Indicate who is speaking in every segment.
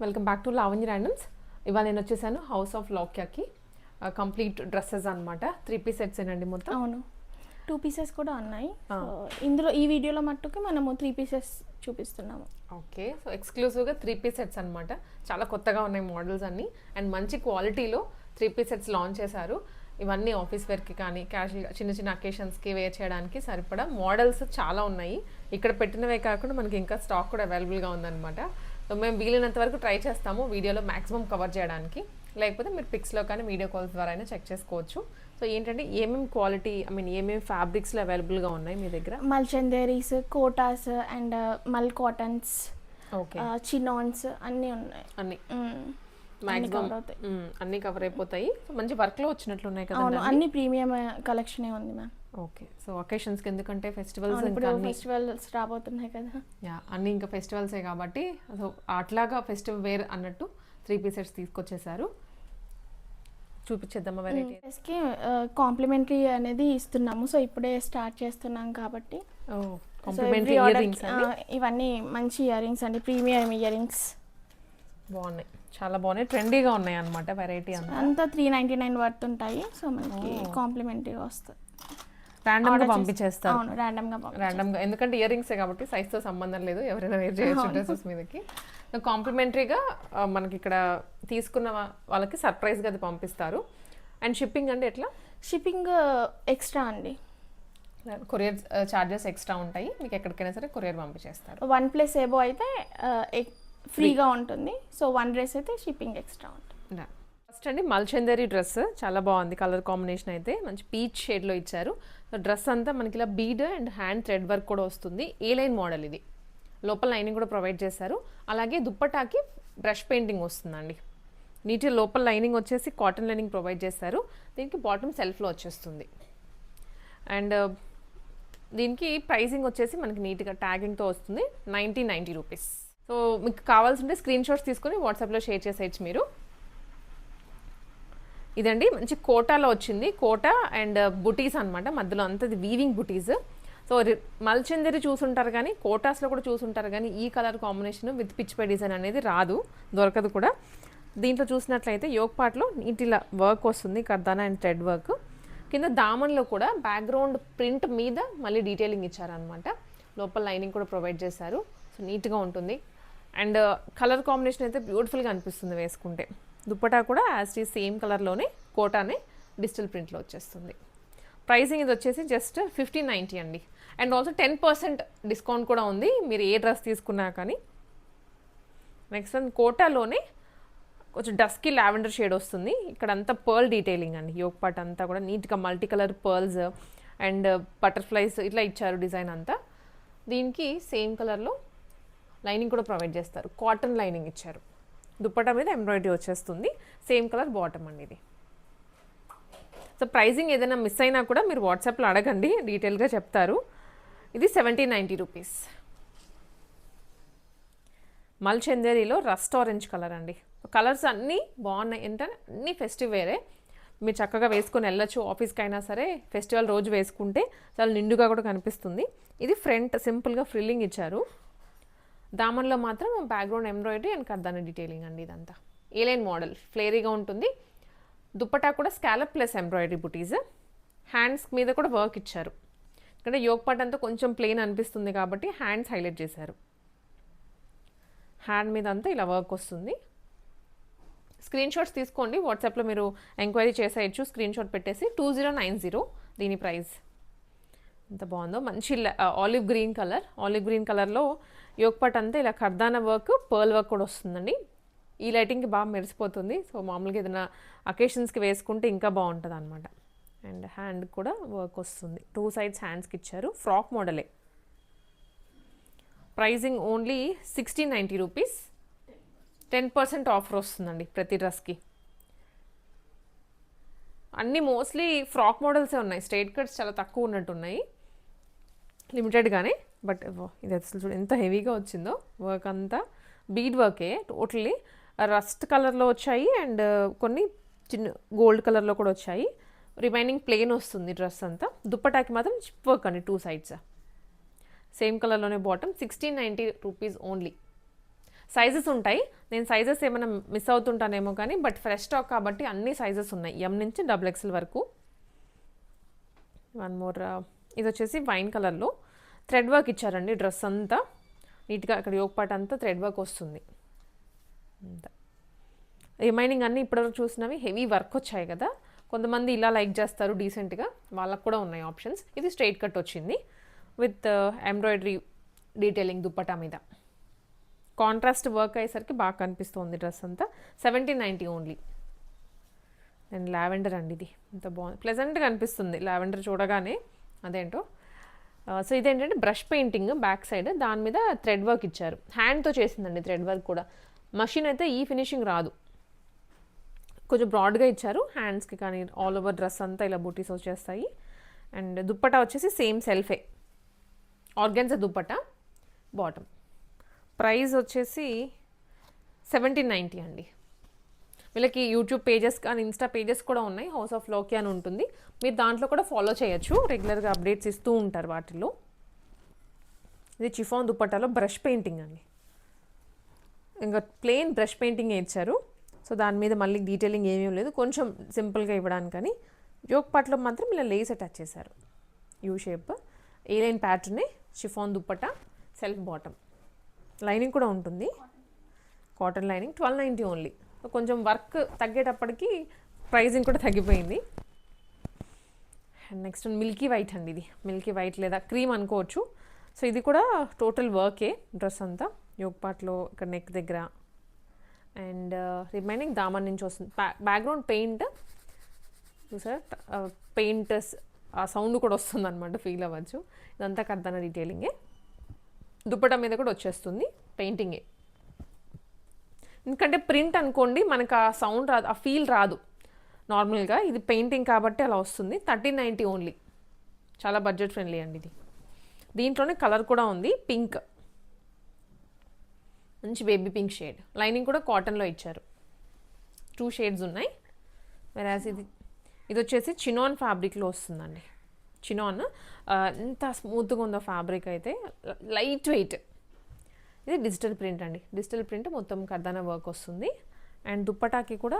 Speaker 1: Welcome back to Lavanya randoms. ఇవాళ నేను వచ్చేసాను హౌస్ ఆఫ్ లౌక్యాకి. కంప్లీట్ డ్రెస్సెస్ అనమాట. 3 పీస్ సెట్స్ ఏనండి మొత్తం.
Speaker 2: అవును, 2 పీసెస్ కూడా ఉన్నాయి. ఇందులో ఈ వీడియోలో మట్టుకు మనము 3 పీసెస్ చూపిస్తున్నాము.
Speaker 1: ఓకే, సో ఎక్స్క్లూజివ్గా 3 పీస్ సెట్స్ అనమాట. చాలా కొత్తగా ఉన్నాయి మోడల్స్ అన్నీ అండ్ మంచి క్వాలిటీలో 3 పీస్ సెట్స్ లాంచ్ చేశారు. ఇవన్నీ ఆఫీస్ వేర్కి కానీ క్యాషువల్గా చిన్న చిన్న అకేషన్స్కి వేర్ చేయడానికి సరిపడా మోడల్స్ చాలా ఉన్నాయి. ఇక్కడ పెట్టినవే కాకుండా మనకి ఇంకా స్టాక్ కూడా అవైలబుల్గా ఉందన్నమాట. సో మేము వీలైనంత వరకు ట్రై చేస్తాము వీడియోలో మ్యాక్సిమం కవర్ చేయడానికి. లేకపోతే మీరు పిక్స్లో కానీ వీడియో కాల్స్ ద్వారా అయినా చెక్ చేసుకోవచ్చు. సో ఏంటంటే ఏమేమి క్వాలిటీ ఏమేమి ఫ్యాబ్రిక్స్లో అవైలబుల్గా ఉన్నాయి మీ దగ్గర?
Speaker 2: మల్చందేరీస్, కోటాస్ అండ్ మల్ కాటన్స్,
Speaker 1: ఓకే,
Speaker 2: చినాన్స్ అన్నీ ఉన్నాయి.
Speaker 1: అన్నీ మ్యాక్సిమం అన్నీ కవర్ అయిపోతాయి. సో మంచి వర్క్లో వచ్చినట్లు ఉన్నాయి కదా.
Speaker 2: అవును, అన్ని ప్రీమియం కలెక్షనే ఉంది మ్యామ్.
Speaker 1: ఓకే, సో అకేషన్స్కి ఎందుకంటే ఫెస్టివల్స్
Speaker 2: ఫెస్టివల్స్ రాబోతున్నాయి కదా.
Speaker 1: యా, అన్నీ ఇంకా ఫెస్టివల్సే కాబట్టి సో అట్లాగా ఫెస్టివల్ వేర్ అన్నట్టు 3 పీస్ సెట్స్ తీసుకొచ్చేసారు. చూపించేద్దామా వెరైటీస్కి?
Speaker 2: కాంప్లిమెంటరీ అనేది ఇస్తున్నాము. సో ఇప్పుడే స్టార్ట్ చేస్తున్నాం కాబట్టి
Speaker 1: కాంప్లిమెంటరీ ఇయర్ రింగ్స్
Speaker 2: ఇవన్నీ మంచి ఇయర్ రింగ్స్ అండి, ప్రీమియం ఇయర్ రింగ్స్
Speaker 1: బాగున్నాయి, చాలా బాగున్నాయి, ట్రెండీగా ఉన్నాయి అనమాట. వెరైటీ
Speaker 2: అంతా 399 వర్త్ ఉంటాయి. సో మనకి కాంప్లిమెంటరీగా వస్తుంది.
Speaker 1: ర్యాండమ్గా పంపించేస్తారు.
Speaker 2: అవును, ర్యాండమ్గా,
Speaker 1: ఎందుకంటే ఇయర్ రింగ్సే కాబట్టి సైజ్తో సంబంధం లేదు, ఎవరైనా వేర్ చేయొచ్చు డ్రెస్సెస్ మీదకి. కాంప్లిమెంటరీగా మనకి ఇక్కడ తీసుకున్న వాళ్ళకి సర్ప్రైజ్గా అది పంపిస్తారు. అండ్ షిప్పింగ్ అంటే ఎట్లా?
Speaker 2: షిప్పింగ్ ఎక్స్ట్రా అండి,
Speaker 1: కొరియర్ ఛార్జెస్ ఎక్స్ట్రా ఉంటాయి. మీకు ఎక్కడికైనా సరే కొరియర్ పంపించేస్తారు.
Speaker 2: 1+ ఏబో అయితే ఫ్రీగా ఉంటుంది. సో 1 డ్రెస్ అయితే షిప్పింగ్ ఎక్స్ట్రా ఉంటుంది.
Speaker 1: ఫస్ట్ అండి మల్చందేరి డ్రెస్ చాలా బాగుంది. కలర్ కాంబినేషన్ అయితే మంచి పీచ్ షేడ్లో ఇచ్చారు. డ్రెస్ అంతా మనకి ఇలా bead and hand thread work కూడా వస్తుంది. ఏ లైన్ మోడల్ ఇది. లోపల లైనింగ్ కూడా ప్రొవైడ్ చేశారు. అలాగే దుప్పటాకి బ్రష్ పెయింటింగ్ వస్తుందండి. నీట్గా లోపల లైనింగ్ వచ్చేసి కాటన్ లైనింగ్ ప్రొవైడ్ చేశారు. దీనికి బాటమ్ సెల్ఫ్లో వచ్చేస్తుంది. అండ్ దీనికి ప్రైసింగ్ వచ్చేసి మనకి నీట్గా ట్యాగింగ్తో వస్తుంది. 90 రూపీస్. సో మీకు కావాల్సింటే స్క్రీన్ షాట్స్ తీసుకొని వాట్సాప్లో షేర్ చేసేయచ్చు మీరు. ఇదండి మంచి కోటాలో వచ్చింది. కోటా అండ్ బుటీస్ అనమాట. మధ్యలో అంతా వీవింగ్ బుటీస్. సో మల్చందేరి చూసుంటారు కానీ కోటాస్లో కూడా చూసుంటారు కానీ ఈ కలర్ కాంబినేషన్ విత్ పిచ్పై డిజైన్ అనేది రాదు, దొరకదు కూడా. దీంట్లో చూసినట్లయితే యోగ్ పార్ట్లో నీటిలా వర్క్ వస్తుంది, కర్దానా అండ్ థ్రెడ్ వర్క్. కింద దామన్లో కూడా బ్యాక్గ్రౌండ్ ప్రింట్ మీద మళ్ళీ డీటెయిలింగ్ ఇచ్చారనమాట. లోపల లైనింగ్ కూడా ప్రొవైడ్ చేశారు. సో నీట్గా ఉంటుంది. అండ్ కలర్ కాంబినేషన్ అయితే బ్యూటిఫుల్గా అనిపిస్తుంది వేసుకుంటే. దుప్పటా కూడా యాజ్ ఈజ్ సేమ్ కలర్లోనే కోటానే డిజిటల్ ప్రింట్లో వచ్చేస్తుంది. ప్రైసింగ్ ఇది వచ్చేసి జస్ట్ 1590 అండి. అండ్ ఆల్సో 10% డిస్కౌంట్ కూడా ఉంది మీరు ఏ డ్రెస్ తీసుకున్నా కానీ. నెక్స్ట్ వన్ కోటాలోనే కొంచెం డస్కీ లావెండర్ షేడ్ వస్తుంది. ఇక్కడ అంతా పర్ల్ డీటెయిలింగ్ అండి. యోగ్ పార్ట్ అంతా కూడా నీట్గా multi colour pearls and butterflies ఇట్లా ఇచ్చారు డిజైన్ అంతా. దీనికి సేమ్ కలర్లో లైనింగ్ కూడా ప్రొవైడ్ చేస్తారు. కాటన్ లైనింగ్ ఇచ్చారు. దుప్పటా మీద ఎంబ్రాయిడరీ వచ్చేస్తుంది. సేమ్ కలర్ బాటమ్ అండి ఇది. సో ప్రైజింగ్ ఏదైనా మిస్ అయినా కూడా మీరు వాట్సాప్లో అడగండి, డీటెయిల్గా చెప్తారు. ఇది 1790 రూపీస్. మల్చందేరిలో రస్ట్ ఆరెంజ్ కలర్ అండి. కలర్స్ అన్నీ బాగున్నాయి. ఏంటంటే అన్నీ ఫెస్టివ్ వేరే. మీరు చక్కగా వేసుకొని వెళ్ళచ్చు ఆఫీస్కి అయినా సరే. ఫెస్టివల్ రోజు వేసుకుంటే చాలా నిండుగా కూడా కనిపిస్తుంది. ఇది ఫ్రంట్ సింపుల్గా ఫ్రిల్లింగ్ ఇచ్చారు. దామన్లో మాత్రం బ్యాక్గ్రౌండ్ ఎంబ్రాయిడరీ అండ్ కర్దానా డీటెయిలింగ్ అండి. ఇదంతా ఏ లైన్ మోడల్ ఫ్లేరీగా ఉంటుంది. దుప్పటా కూడా స్కాలప్ ప్లస్ ఎంబ్రాయిడరీ బుటీస్. హ్యాండ్స్ మీద కూడా వర్క్ ఇచ్చారు. ఇక్కడ యోగ్ పార్ట్ అంతా కొంచెం ప్లెయిన్ అనిపిస్తుంది కాబట్టి హ్యాండ్స్ హైలైట్ చేశారు. హ్యాండ్ మీద అంతా ఇలా వర్క్ వస్తుంది. స్క్రీన్ షాట్స్ తీసుకోండి, వాట్సాప్లో మీరు ఎంక్వైరీ చేసేయచ్చు. స్క్రీన్ షాట్ పెట్టేసి 2090 దీని ప్రైస్. ఎంత బాగుందో, మంచి ఆలివ్ గ్రీన్ కలర్లో యోగ్ పార్ట్ అంతా ఇలా కర్దానా వర్క్ పర్ల్ వర్క్ కూడా వస్తుందండి. ఈ లైటింగ్కి బాగా మెరిసిపోతుంది. సో మామూలుగా ఏదైనా అకేషన్స్కి వేసుకుంటే ఇంకా బాగుంటుంది అనమాట. అండ్ హ్యాండ్ కూడా వర్క్ వస్తుంది. 2 సైడ్స్ హ్యాండ్స్కి ఇచ్చారు. ఫ్రాక్ మోడలే. Pricing only 1690 rupees. 10% ఆఫర్ వస్తుందండి ప్రతి డ్రెస్కి. అన్నీ మోస్ట్లీ ఫ్రాక్ మోడల్సే ఉన్నాయి. స్ట్రైట్ కట్స్ చాలా తక్కువ ఉన్నట్టున్నాయి లిమిటెడ్గానే. బట్ ఇది అసలు చూడు ఎంత హెవీగా వచ్చిందో. వర్క్ అంతా బీడ్ వర్కే టోటల్లీ. రస్ట్ కలర్లో వచ్చాయి అండ్ కొన్ని చిన్న గోల్డ్ కలర్లో కూడా వచ్చాయి. రిమైనింగ్ ప్లెయిన్ వస్తుంది డ్రెస్ అంతా. దుప్పటాకి మాత్రం చిప్ వర్క్ అండి 2 సైడ్స్. సేమ్ కలర్లోనే బాటమ్. 1690 rupees only. సైజెస్ ఉంటాయి, నేను సైజెస్ ఏమైనా మిస్ అవుతుంటానేమో కానీ బట్ ఫ్రెష్ స్టాక్ కాబట్టి అన్ని సైజెస్ ఉన్నాయి, ఎం నుంచి XXL వరకు. వన్ మోర్, ఇది వచ్చేసి వైన్ కలర్లో థ్రెడ్ వర్క్ ఇచ్చారండి. డ్రెస్ అంతా నీట్గా ఇక్కడ యోక్ పార్ట్ అంతా థ్రెడ్ వర్క్ వస్తుంది. అంతా రిమైనింగ్ అన్నీ ఇప్పటివరకు చూసినవి హెవీ వర్క్ వచ్చాయి కదా, కొంతమంది ఇలా లైక్ చేస్తారు డీసెంట్గా, వాళ్ళకు కూడా ఉన్నాయి ఆప్షన్స్. ఇది స్ట్రైట్ కట్ వచ్చింది విత్ ఎంబ్రాయిడరీ డీటెయిలింగ్ దుప్పటా మీద. కాంట్రాస్ట్ వర్క్ అయ్యేసరికి బాగా కనిపిస్తుంది డ్రెస్ అంతా. 1790 ఓన్లీ. అండ్ లావెండర్ అండి, ఇది ఇంత బాగుంది, ప్లెజెంట్గా అనిపిస్తుంది లావెండర్ చూడగానే. అదేంటో సో ఇదేంటంటే బ్రష్ పెయింటింగ్ బ్యాక్ సైడ్, దాని మీద థ్రెడ్ వర్క్ ఇచ్చారు. హ్యాండ్తో చేసిందండి థ్రెడ్ వర్క్ కూడా. మషిన్ అయితే ఈ ఫినిషింగ్ రాదు, కొంచెం బ్రాడ్గా ఇచ్చారు హ్యాండ్స్కి కానీ ఆల్ ఓవర్ డ్రెస్ అంతా ఇలా బూటీస్ వచ్చేస్తాయి. అండ్ దుప్పటా వచ్చేసి సేమ్ సెల్ఫే, ఆర్గాన్జా దుప్పటా బాటమ్. ప్రైస్ వచ్చేసి 1790 అండి. వీళ్ళకి యూట్యూబ్ పేజెస్ కానీ ఇన్స్టా పేజెస్ కూడా ఉన్నాయి, హౌస్ ఆఫ్ లోకి అని ఉంటుంది, మీరు దాంట్లో కూడా ఫాలో చేయొచ్చు, రెగ్యులర్గా అప్డేట్స్ ఇస్తూ ఉంటారు వాటిల్లో. ఇది చిఫాన్ దుప్పటాలో బ్రష్ పెయింటింగ్ అండి, ఇంకా ప్లెయిన్ బ్రష్ పెయింటింగ్ ఇచ్చారు. సో దాని మీద మళ్ళీ డీటెయిలింగ్ ఏమీ లేదు, కొంచెం సింపుల్గా ఇవ్వడానికని. యోక్ పార్ట్లో మాత్రం ఇలా లేస్ అటాచ్ చేశారు, యూ షేప్. ఏ లైన్ ప్యాటర్నే chiffon dupatta, self bottom. Lining కూడా ఉంటుంది, కాటన్ లైనింగ్. 1290 ఓన్లీ. కొంచెం వర్క్ తగ్గేటప్పటికి ప్రైజింగ్ కూడా తగ్గిపోయింది. అండ్ నెక్స్ట్ మిల్కీ వైట్ అండి, ఇది మిల్కీ వైట్ లేదా క్రీమ్ అనుకోవచ్చు. సో ఇది కూడా టోటల్ వర్కే డ్రెస్ అంతా, యోక్ పార్ట్లో ఇక్కడ నెక్ దగ్గర. అండ్ రిమైనింగ్ దామన్ నుంచి వస్తుంది. బ్యాక్గ్రౌండ్ పెయింట్ చూసారా, పెయింట్ ఆ సౌండ్ కూడా వస్తుంది అనమాట, ఫీల్ అవ్వచ్చు. ఇదంతా కర్దానా డీటెయిలింగే, దుప్పటా మీద కూడా వచ్చేస్తుంది పెయింటింగే. ఎందుకంటే ప్రింట్ అనుకోండి మనకు ఆ సౌండ్ రాదు, ఆ ఫీల్ రాదు నార్మల్గా. ఇది పెయింటింగ్ కాబట్టి అలా వస్తుంది. 1390 ఓన్లీ, చాలా బడ్జెట్ ఫ్రెండ్లీ అండి ఇది. దీంట్లోనే కలర్ కూడా ఉంది, పింక్, మంచి బేబీ పింక్ షేడ్. లైనింగ్ కూడా కాటన్లో ఇచ్చారు, 2 షేడ్స్ ఉన్నాయి. వెరాజ్ ఇది వచ్చేసి చినాన్ ఫ్యాబ్రిక్లో వస్తుందండి. చినాన్ ఎంత స్మూత్గా ఉందో ఫ్యాబ్రిక్ అయితే, లైట్ వెయిట్. ఇది డిజిటల్ ప్రింట్ అండి, డిజిటల్ ప్రింట్ మొత్తం కర్దానా వర్క్ వస్తుంది. అండ్ దుప్పటాకి కూడా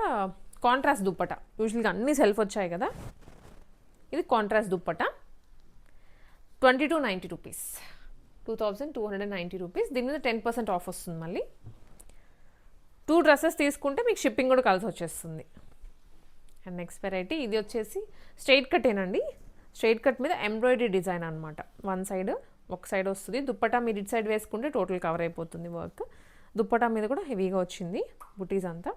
Speaker 1: కాంట్రాస్ట్ దుప్పటా, యూజువల్గా అన్నీ సెల్ఫ్ వచ్చాయి కదా, ఇది కాంట్రాస్ట్ దుప్పటా. 2290 rupees, 2290 rupees. దీని మీద 10% ఆఫ్ వస్తుంది మళ్ళీ. 2 డ్రెస్సెస్ తీసుకుంటే మీకు షిప్పింగ్ కూడా కలిసి వచ్చేస్తుంది. అండ్ నెక్స్ట్ వెరైటీ ఇది వచ్చేసి స్ట్రైట్ కట్టేనండి. స్ట్రైట్ కట్ మీద ఎంబ్రాయిడరీ డిజైన్ అనమాట. ఒక సైడ్ వస్తుంది. దుప్పటా మీరు ఇటు సైడ్ వేసుకుంటే టోటల్ కవర్ అయిపోతుంది వర్క్. దుప్పటా మీద కూడా హెవీగా వచ్చింది బుటీస్ అంతా.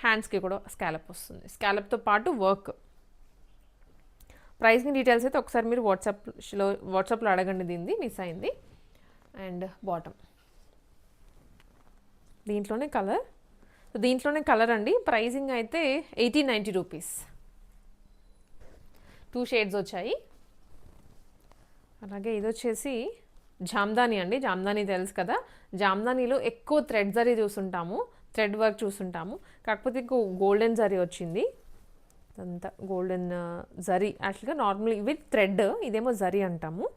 Speaker 1: హ్యాండ్స్కి కూడా స్కాలప్ వస్తుంది, స్కాలప్తో పాటు వర్క్. ప్రైసింగ్ డీటెయిల్స్ అయితే ఒకసారి మీరు వాట్సాప్లో అడగండి, దీనిది మిస్ అయింది. అండ్ బాటమ్ దీంట్లోనే కలర్ అండి. ప్రైసింగ్ అయితే 1890 రూపీస్. 2 షేడ్స్ వచ్చాయి. అలాగే ఇది వచ్చేసి జామ్దాని అండి. జామ్దాని తెలుసు కదా, జామ్దానీలో ఎక్కువ థ్రెడ్ జరీ చూసుంటాము, థ్రెడ్ వర్క్ చూసుంటాము. కాకపోతే ఇంకో గోల్డెన్ జరీ వచ్చింది, అంతా గోల్డెన్ జరీ. యాక్చువల్గా నార్మల్ విత్ థ్రెడ్, ఇదేమో జరీ అంటాము.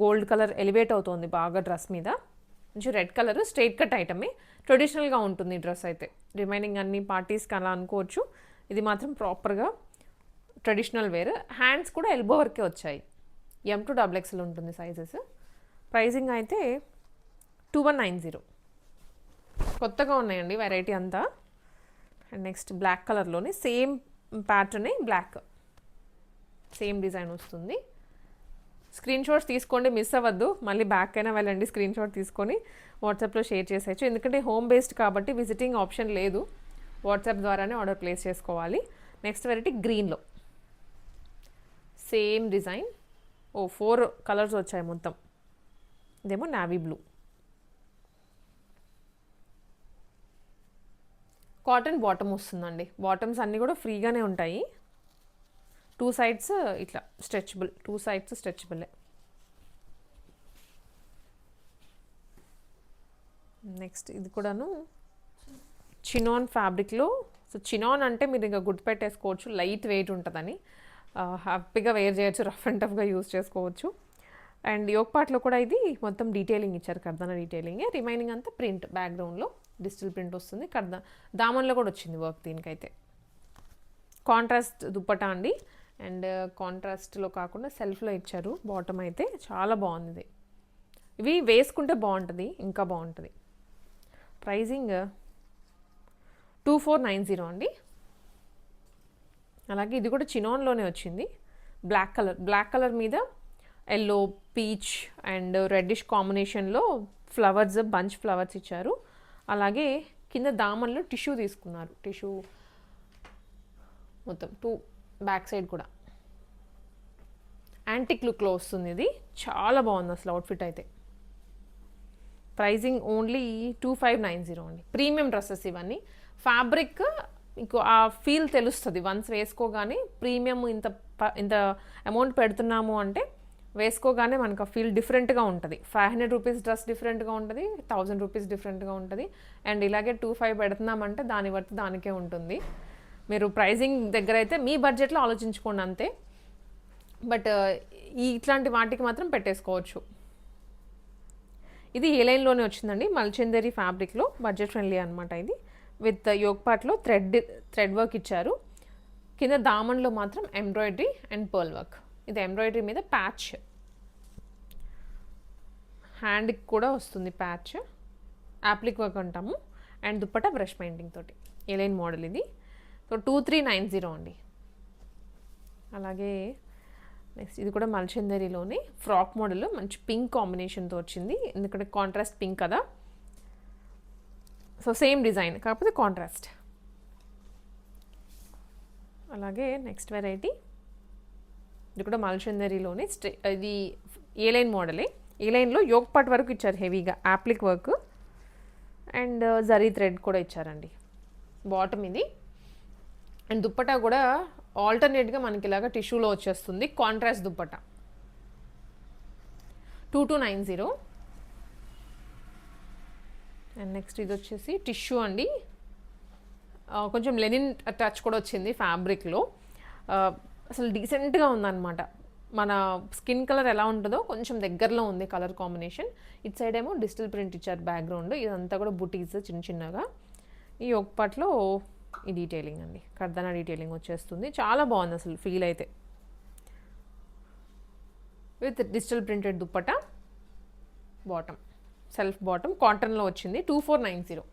Speaker 1: గోల్డ్ కలర్ ఎలివేట్ అవుతుంది బాగా డ్రెస్ మీద. మంచి రెడ్ కలర్, స్ట్రైట్ కట్ ఐటమే, ట్రెడిషనల్గా ఉంటుంది డ్రెస్ అయితే. రిమైనింగ్ అన్ని పార్టీస్కి అలా అనుకోవచ్చు, ఇది మాత్రం ప్రాపర్గా ట్రెడిషనల్ వేర్. హ్యాండ్స్ కూడా ఎల్బో వర్కే వచ్చాయి, M to XXL ఉంటుంది సైజెస్. ప్రైజింగ్ అయితే 2190. కొత్తగా ఉన్నాయండి వెరైటీ అంతా. అండ్ నెక్స్ట్ బ్లాక్ కలర్లోనే సేమ్ ప్యాటర్నే, బ్లాక్ సేమ్ డిజైన్ వస్తుంది. స్క్రీన్ షాట్స్ తీసుకోండి, మిస్ అవ్వద్దు. మళ్ళీ బ్యాక్ అయినా వెళ్ళండి, స్క్రీన్ షాట్ తీసుకొని వాట్సాప్లో షేర్ చేసేయచ్చు. ఎందుకంటే హోమ్ బేస్డ్ కాబట్టి విజిటింగ్ ఆప్షన్ లేదు, వాట్సాప్ ద్వారానే ఆర్డర్ ప్లేస్ చేసుకోవాలి. నెక్స్ట్ వెరైటీ గ్రీన్లో సేమ్ డిజైన్. 4 కలర్స్ వచ్చాయి మొత్తం. ఇదేమో నావీ బ్లూ. కాటన్ బాటమ్ వస్తుందండి. బాటమ్స్ అన్నీ కూడా ఫ్రీగానే ఉంటాయి. 2 సైడ్స్ ఇట్లా స్ట్రెచబుల్, 2 సైడ్స్ స్ట్రెచబులే. నెక్స్ట్ ఇది కూడాను చినాన్ ఫ్యాబ్రిక్లో. సో చినాన్ అంటే మీరు ఇంకా గుర్తుపెట్టేసుకోవచ్చు, లైట్ వెయిట్ ఉంటుందని. హ్యాపీగా వేర్ చేయొచ్చు, రఫ్ అండ్ టఫ్గా యూజ్ చేసుకోవచ్చు. అండ్ యోక్ పార్ట్లో కూడా ఇది మొత్తం డీటెయిలింగ్ ఇచ్చారు, కర్దానా డీటెయిలింగే. రిమైనింగ్ అంతా ప్రింట్ బ్యాక్గ్రౌండ్లో డిజిటల్ ప్రింట్ వస్తుంది. దామన్లో కూడా వచ్చింది వర్క్ దీనికైతే. కాంట్రాస్ట్ దుప్పటా అండి. అండ్ కాంట్రాస్ట్లో కాకుండా సెల్ఫ్లో ఇచ్చారు. బాటమ్ అయితే చాలా బాగుంది ఇది. ఇవి వేసుకుంటే బాగుంటుంది, ఇంకా బాగుంటుంది. ప్రైజింగ్ 2490 అండి. అలాగే ఇది కూడా చినాన్లోనే వచ్చింది. బ్లాక్ కలర్ మీద ఎల్లో, పీచ్ అండ్ రెడ్డిష్ కాంబినేషన్లో ఫ్లవర్స్, బంచ్ ఫ్లవర్స్ ఇచ్చారు. అలాగే కింద దామన్లో టిష్యూ తీసుకున్నారు. టిష్యూ మొత్తం బ్యాక్ సైడ్ కూడా యాంటిక్ లుక్లో వస్తుంది. ఇది చాలా బాగుంది అసలు అవుట్ఫిట్ అయితే. ప్రైజింగ్ ఓన్లీ 2590 అండి. ప్రీమియం డ్రెస్సెస్ ఇవన్నీ. ఫ్యాబ్రిక్ మీకు ఆ ఫీల్ తెలుస్తుంది వన్స్ వేసుకోగానే. ప్రీమియం ఇంత అమౌంట్ పెడుతున్నాము అంటే వేసుకోగానే మనకు ఆ ఫీల్ డిఫరెంట్గా ఉంటుంది. 500 రూపీస్ డ్రెస్ డిఫరెంట్గా ఉంటుంది, 1000 రూపీస్ డిఫరెంట్గా ఉంటుంది. అండ్ ఇలాగే 25 పెడుతున్నామంటే దాని వర్త్ దానికే ఉంటుంది. మీరు ప్రైజింగ్ దగ్గర అయితే మీ బడ్జెట్లో ఆలోచించుకోండి అంతే. బట్ ఇట్లాంటి వాటికి మాత్రం పెట్టేసుకోవచ్చు. ఇది ఏ లైన్లోనే వచ్చిందండి, మల్చందేరి ఫ్యాబ్రిక్లో, బడ్జెట్ ఫ్రెండ్లీ అనమాట ఇది. విత్ యోక్ పార్ట్లో థ్రెడ్ వర్క్ ఇచ్చారు. కింద దామన్లో మాత్రం ఎంబ్రాయిడరీ అండ్ పర్ల్ వర్క్. ఇది ఎంబ్రాయిడరీ మీద ప్యాచ్, హ్యాండ్కి కూడా వస్తుంది ప్యాచ్, యాప్లిక్ వర్క్ అంటాము. అండ్ దుప్పట బ్రష్ పెయింటింగ్ తోటి ఏ లైన్ మోడల్ ఇది. సో 2390 అండి. అలాగే నెక్స్ట్ ఇది కూడా మల్చందరిలోనే ఫ్రాక్ మోడల్, మంచి పింక్ కాంబినేషన్తో వచ్చింది. ఎందుకంటే కాంట్రాస్ట్ పింక్ కదా, సో సేమ్ డిజైన్ కాకపోతే కాంట్రాస్ట్. అలాగే నెక్స్ట్ వెరైటీ ఇది కూడా మల్చందరిలోనే ఇది ఏ లైన్ మోడలే. ఏ లైన్లో యోక్ పార్ట్ వరకు ఇచ్చారు హెవీగా, appliqué work and zari thread కూడా ఇచ్చారండి. బాటమ్ ఇది. అండ్ దుప్పటా కూడా ఆల్టర్నేట్గా మనకి ఇలాగా టిష్యూలో వచ్చేస్తుంది, కాంట్రాస్ట్ దుప్పటా. 2290. అండ్ నెక్స్ట్ ఇది వచ్చేసి టిష్యూ అండి. కొంచెం లెనిన్ టచ్ కూడా వచ్చింది ఫ్యాబ్రిక్లో. అసలు డీసెంట్గా ఉందన్నమాట. మన స్కిన్ కలర్ ఎలా ఉంటుందో కొంచెం దగ్గరలో ఉంది కలర్ కాంబినేషన్. ఇటు సైడ్ ఏమో డిజిటల్ ప్రింట్ ఇచ్చారు బ్యాక్గ్రౌండ్. ఇదంతా కూడా బుటీస్ చిన్న చిన్నగా. ఈ ఒక పార్ట్లో ఈ డీటెయిలింగ్ అండి, కర్దనా డీటెయిలింగ్ వచ్చేస్తుంది. చాలా బాగుంది అసలు ఫీల్ అయితే. With digital printed dupatta, bottom self bottom కాటన్లో వచ్చింది. 2490.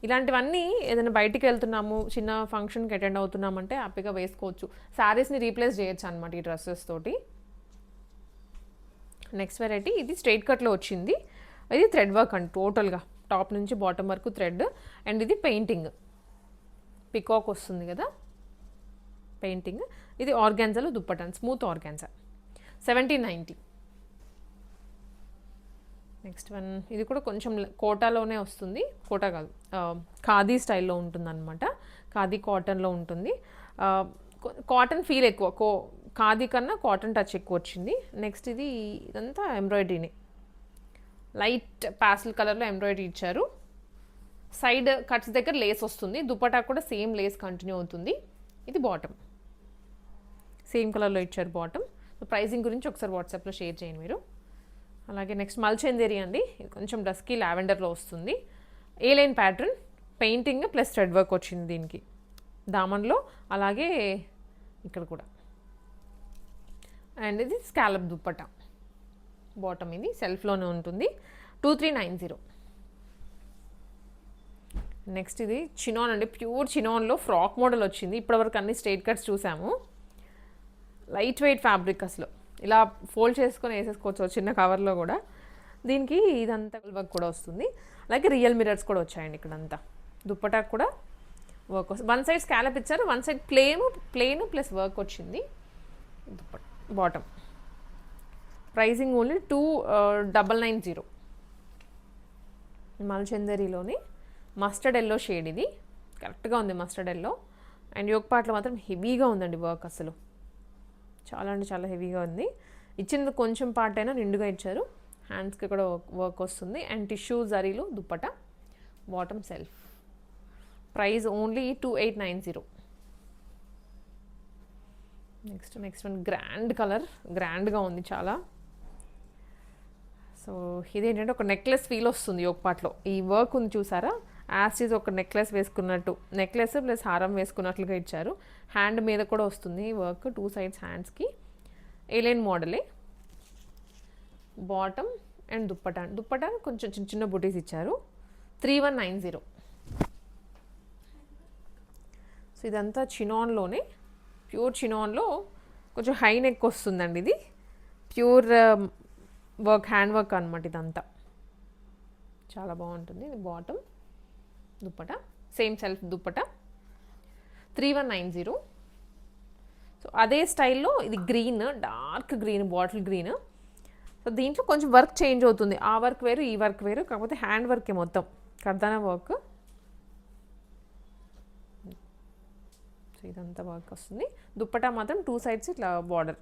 Speaker 1: ఇలాంటివన్నీ ఏదైనా బయటికి వెళ్తున్నాము, చిన్న ఫంక్షన్కి అటెండ్ అవుతున్నామంటే హ్యాపీగా వేసుకోవచ్చు. శారీస్ని రీప్లేస్ చేయొచ్చు అనమాట ఈ డ్రెస్సెస్ తోటి. నెక్స్ట్ వెరైటీ ఇది స్ట్రైట్ కట్లో వచ్చింది. ఇది థ్రెడ్ వర్క్ అండి టోటల్గా, టాప్ నుంచి బాటమ్ వరకు థ్రెడ్. అండ్ ఇది పెయింటింగ్, పికాక్ వస్తుంది కదా పెయింటింగ్. ఇది ఆర్గాన్జాలో dupatta, smooth organza. 1790. Next one ఇది కూడా కొంచెం కోటాలోనే వస్తుంది, కోటా కాదు ఖాదీ స్టైల్లో ఉంటుంది అనమాట. ఖాదీ కాటన్లో ఉంటుంది. కాటన్ ఫీల్ ఎక్కువ, ఖాదీ కన్నా కాటన్ టచ్ ఎక్కువ వచ్చింది. నెక్స్ట్ ఇది ఇదంతా ఎంబ్రాయిడరీని, లైట్ ప్యాస్టల్ కలర్లో ఎంబ్రాయిడరీ ఇచ్చారు. సైడ్ కట్స్ దగ్గర లేస్ వస్తుంది. దుపట్టా కూడా సేమ్ లేస్ కంటిన్యూ అవుతుంది. ఇది బాటమ్, సేమ్ కలర్లో ఇచ్చారు బాటమ్. ప్రైజింగ్ గురించి ఒకసారి వాట్సాప్లో షేర్ చేయండి మీరు. అలాగే నెక్స్ట్ మల్చందేరి అండి. ఇది కొంచెం డస్కీ లావెండర్లో వస్తుంది. A line pattern, painting plus thread work వచ్చింది దీనికి దామన్లో. అలాగే ఇక్కడ కూడా. అండ్ ఇది స్కాలప్ దుప్పటా, బాటమ్ ఇది సెల్ఫ్లోనే ఉంటుంది. 2390. నెక్స్ట్ ఇది చినాన్ అండి, ప్యూర్ చినాన్లో ఫ్రాక్ మోడల్ వచ్చింది. ఇప్పటివరకు అన్ని స్ట్రైట్ కట్స్ చూసాము. లైట్ వెయిట్ ఫ్యాబ్రిక్, అసలు ఇలా ఫోల్డ్ చేసుకొని వేసేసుకోవచ్చు చిన్న కవర్లో కూడా. దీనికి ఇదంతా వర్క్ కూడా వస్తుంది. అలాగే రియల్ మిరర్స్ కూడా వచ్చాయండి ఇక్కడంతా. దుప్పటా కూడా వర్క్ వస్తుంది. వన్ సైడ్ స్కాలప్ ఇచ్చారు, one side plain plus work వచ్చింది. దుప్పటా బాటమ్. Pricing only 2990. మల్చందరిలోని మస్టర్డ్ ఎల్లో షేడ్, ఇది కరెక్ట్గా ఉంది మస్టర్డ్ ఎల్లో. అండ్ యోక్ పార్ట్లో మాత్రం హెవీగా ఉందండి వర్క్, అసలు చాలా అంటే చాలా హెవీగా ఉంది. ఇచ్చింది కొంచెం పార్ట్ అయినా నిండుగా ఇచ్చారు. హ్యాండ్స్కి కూడా వర్క్ వస్తుంది. అండ్ టిష్యూ జరీలు dupatta, bottom self. Price only 2890. Next one grand colour, గ్రాండ్గా ఉంది చాలా. సో సో ఇదేంటంటే ఒక నెక్లెస్ ఫీల్ వస్తుంది యోగ్ పార్ట్లో. ఈ వర్క్ ఉంది చూసారా, యాస్టీస్ ఒక నెక్లెస్ వేసుకున్నట్టు, నెక్లెస్ ప్లస్ హారం వేసుకున్నట్లుగా ఇచ్చారు. హ్యాండ్ మీద కూడా వస్తుంది వర్క్, 2 సైడ్స్ హ్యాండ్స్కి. ఏలైన్ మోడలే. బాటమ్ అండ్ దుప్పటా కొంచెం చిన్న చిన్న బుటీస్ ఇచ్చారు. 3190. సో ఇదంతా చినాన్లోనే, ప్యూర్ చినాన్లో కొంచెం హై నెక్ వస్తుందండి. ఇది ప్యూర్ వర్క్, హ్యాండ్ వర్క్ అనమాట ఇదంతా. చాలా బాగుంటుంది. ఇది bottom, dupatta same self dupatta. 3190. So అదే స్టైల్లో ఇది green, dark green, bottle green. So దీంట్లో కొంచెం వర్క్ చేంజ్ అవుతుంది. ఆ వర్క్ వేరు, ఈ వర్క్ వేరు, కాకపోతే హ్యాండ్ వర్కే మొత్తం, కర్దానా వర్క్. సో ఇదంతా వర్క్ వస్తుంది. దుప్పటా మాత్రం 2 సైడ్స్ ఇట్లా బార్డర్.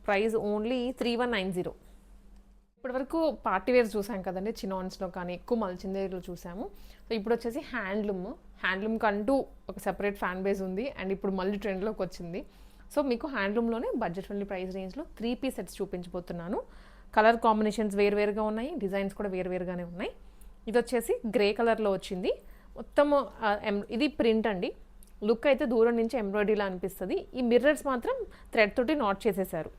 Speaker 1: Price only 3190. ఇప్పటివరకు పార్టీ వేర్స్ చూసాం కదండి, చినాన్స్లో కానీ ఎక్కువ మల్చిందేరిలో చూసాము. సో ఇప్పుడు వచ్చేసి హ్యాండ్లూమ్ కంటూ ఒక సెపరేట్ ఫ్యాన్ బేస్ ఉంది అండ్ ఇప్పుడు మళ్ళీ ట్రెండ్లోకి వచ్చింది. సో మీకు హ్యాండ్లూమ్లోనే బడ్జెట్ ఫ్రెండ్లీ ప్రైస్ రేంజ్లో 3 పీస్ సెట్స్ చూపించబోతున్నాను. కలర్ కాంబినేషన్స్ వేరువేరుగా ఉన్నాయి, డిజైన్స్ కూడా వేరువేరుగానే ఉన్నాయి. ఇది వచ్చేసి గ్రే కలర్లో వచ్చింది. మొత్తం ఇది ప్రింట్ అండి. లుక్ అయితే దూరం నుంచి ఎంబ్రాయిడరీలా అనిపిస్తుంది. ఈ మిర్రర్స్ మాత్రం థ్రెడ్ తోటి నాట్ చేసేసారు.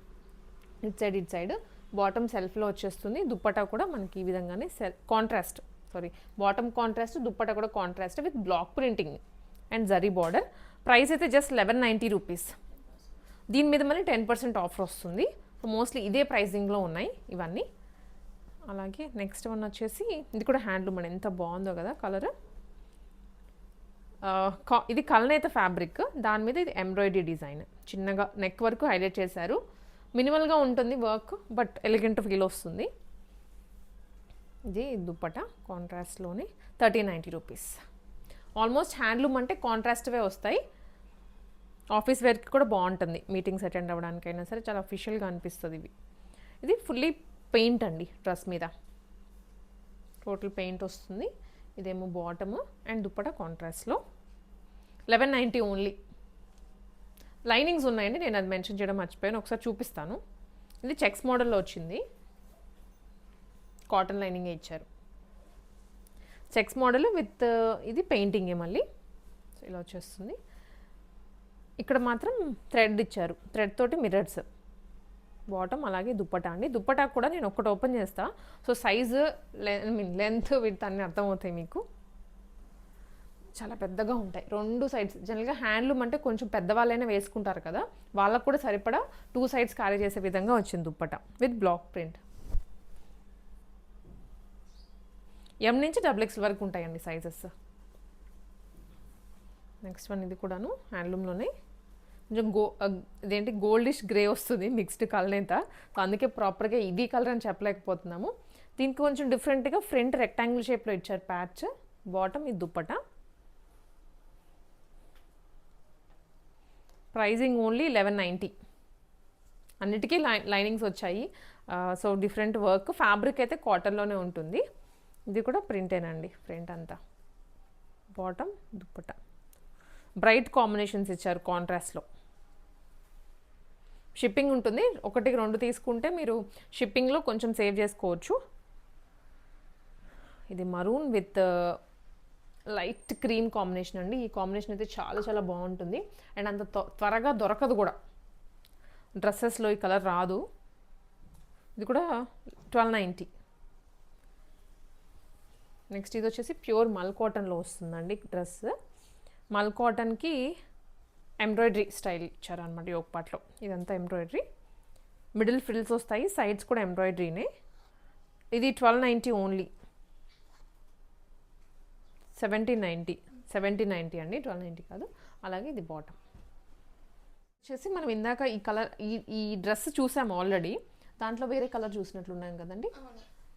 Speaker 1: ఇట్ సైడ్ బాటమ్ సెల్ఫ్లో వచ్చేస్తుంది. దుప్పటా కూడా మనకి ఈ విధంగానే బాటమ్ కాంట్రాస్ట్, దుప్పటా కూడా contrast with block printing and zari border. Price అయితే జస్ట్ 1190 రూపీస్. దీని మీద మళ్ళీ 10% ఆఫర్ వస్తుంది. సో మోస్ట్లీ ఇదే ప్రైజింగ్లో ఉన్నాయి ఇవన్నీ. అలాగే నెక్స్ట్ వన్ వచ్చేసి ఇది కూడా హ్యాండ్లూమ్ అండి. ఎంత బాగుందో కదా కలర్. ఇది కల్నేత ఫ్యాబ్రిక్, దాని మీద ఇది ఎంబ్రాయిడరీ డిజైన్, చిన్నగా నెక్ వరకు హైలైట్ చేశారు. మినిమల్గా ఉంటుంది వర్క్, బట్ ఎలిగెంట్ ఫీల్ వస్తుంది. ఇది దుప్పటా కాంట్రాస్ట్లోనే 1390 రూపీస్. ఆల్మోస్ట్ హ్యాండ్లూమ్ అంటే కాంట్రాస్ట్వే వస్తాయి. ఆఫీస్ వేర్కి కూడా బాగుంటుంది, మీటింగ్స్ అటెండ్ అవ్వడానికైనా సరే చాలా అఫీషియల్గా అనిపిస్తుంది ఇవి. ఇది ఫుల్లీ పెయింట్ అండి, డ్రెస్ మీద టోటల్ పెయింట్ వస్తుంది. ఇదేమో బాటమ్ అండ్ దుప్పటా కాంట్రాస్ట్లో 1190 ఓన్లీ. లైనింగ్స్ ఉన్నాయండి, నేను అది మెన్షన్ చేయడం మర్చిపోయాను, ఒకసారి చూపిస్తాను. ఇది చెక్స్ మోడల్లో వచ్చింది, కాటన్ లైనింగే ఇచ్చారు. చెక్స్ మోడల్ విత్ ఇది పెయింటింగే మళ్ళీ. సో ఇలా వచ్చేస్తుంది. ఇక్కడ మాత్రం థ్రెడ్ ఇచ్చారు, థ్రెడ్ తోటి మిర్రర్స్. బాటమ్ అలాగే దుప్పటా అండి. దుప్పటా కూడా నేను ఒకటి ఓపెన్ చేస్తా. సో సైజు లెంత్ విత్ అన్నీ అర్థమవుతాయి మీకు. చాలా పెద్దగా ఉంటాయి 2 సైడ్స్. జనరల్గా హ్యాండ్లూమ్ అంటే కొంచెం పెద్దవాళ్ళైనా వేసుకుంటారు కదా, వాళ్ళకు కూడా సరిపడా 2 సైడ్స్ క్యారీ చేసే విధంగా వచ్చింది dupatta with block print. M నుంచి XXL వరకు ఉంటాయండి సైజెస్. నెక్స్ట్ వన్ ఇది కూడాను హ్యాండ్లూమ్లోనే. కొంచెం ఇదేంటి గోల్డిష్ గ్రే వస్తుంది, మిక్స్డ్ కలనేత. సో అందుకే ప్రాపర్గా ఇది కలర్ అని చెప్పలేకపోతున్నాము. దీనికి కొంచెం డిఫరెంట్గా ఫ్రంట్ రెక్టాంగిల్ షేప్లో ఇచ్చారు ప్యాచ్. బాటమ్ ఇది దుప్పటా. Pricing only 1190. అన్నిటికీ లైనింగ్స్ వచ్చాయి. So different work. ఫ్యాబ్రిక్ అయితే కాటన్లోనే ఉంటుంది. ఇది కూడా ప్రింటేనండి, ఫ్రంట్ అంతా. బాటమ్ దుప్పటా బ్రైట్ కాంబినేషన్స్ ఇచ్చారు కాంట్రాస్ట్లో. షిప్పింగ్ ఉంటుంది, 1-2 తీసుకుంటే మీరు షిప్పింగ్లో కొంచెం సేవ్ చేసుకోవచ్చు. ఇది maroon with light cream combination అండి. ఈ కాంబినేషన్ అయితే చాలా చాలా బాగుంటుంది అండ్ అంత త్వరగా దొరకదు కూడా. డ్రెస్సెస్లో ఈ కలర్ రాదు. ఇది కూడా 1290. నెక్స్ట్ ఇది వచ్చేసి ప్యూర్ మల్ కాటన్లో వస్తుందండి డ్రెస్. మల్ కాటన్కి ఎంబ్రాయిడరీ స్టైల్ ఇచ్చారనమాట యోగ్ పార్ట్లో. ఇదంతా ఎంబ్రాయిడరీ, మిడిల్ ఫ్రిల్స్ వస్తాయి, సైడ్స్ కూడా ఎంబ్రాయిడరీనే. ఇది 1290 ఓన్లీ. 1790 అండి, 1290 కాదు. అలాగే ఇది బాటమ్ వచ్చేసి మనం ఇందాక ఈ కలర్ ఈ డ్రెస్ చూసాము ఆల్రెడీ. దాంట్లో వేరే కలర్ చూసినట్లున్నాం కదండి.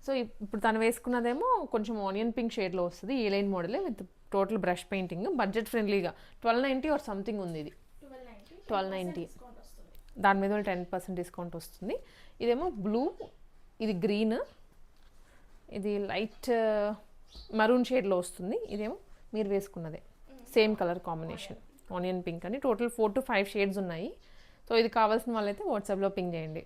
Speaker 1: సో ఇప్పుడు తను వేసుకున్నదేమో కొంచెం ఆనియన్ పింక్ షేడ్లో వస్తుంది. ఈ లైన్ మోడలే with total brush painting, budget ఫ్రెండ్లీగా 1290 ఆర్ సంథింగ్ ఉంది. ఇది 1290. దాని మీద 10% డిస్కౌంట్ వస్తుంది. ఇదేమో బ్లూ, ఇది గ్రీన్, ఇది లైట్ మరూన్ షేడ్లో వస్తుంది. ఇదేమో మీరు వేసుకున్నదే same colour combination, onion pink అని. టోటల్ 4 to 5 షేడ్స్ ఉన్నాయి. సో ఇది కావాల్సిన వాళ్ళైతే వాట్సాప్లో పింగ్ చేయండి.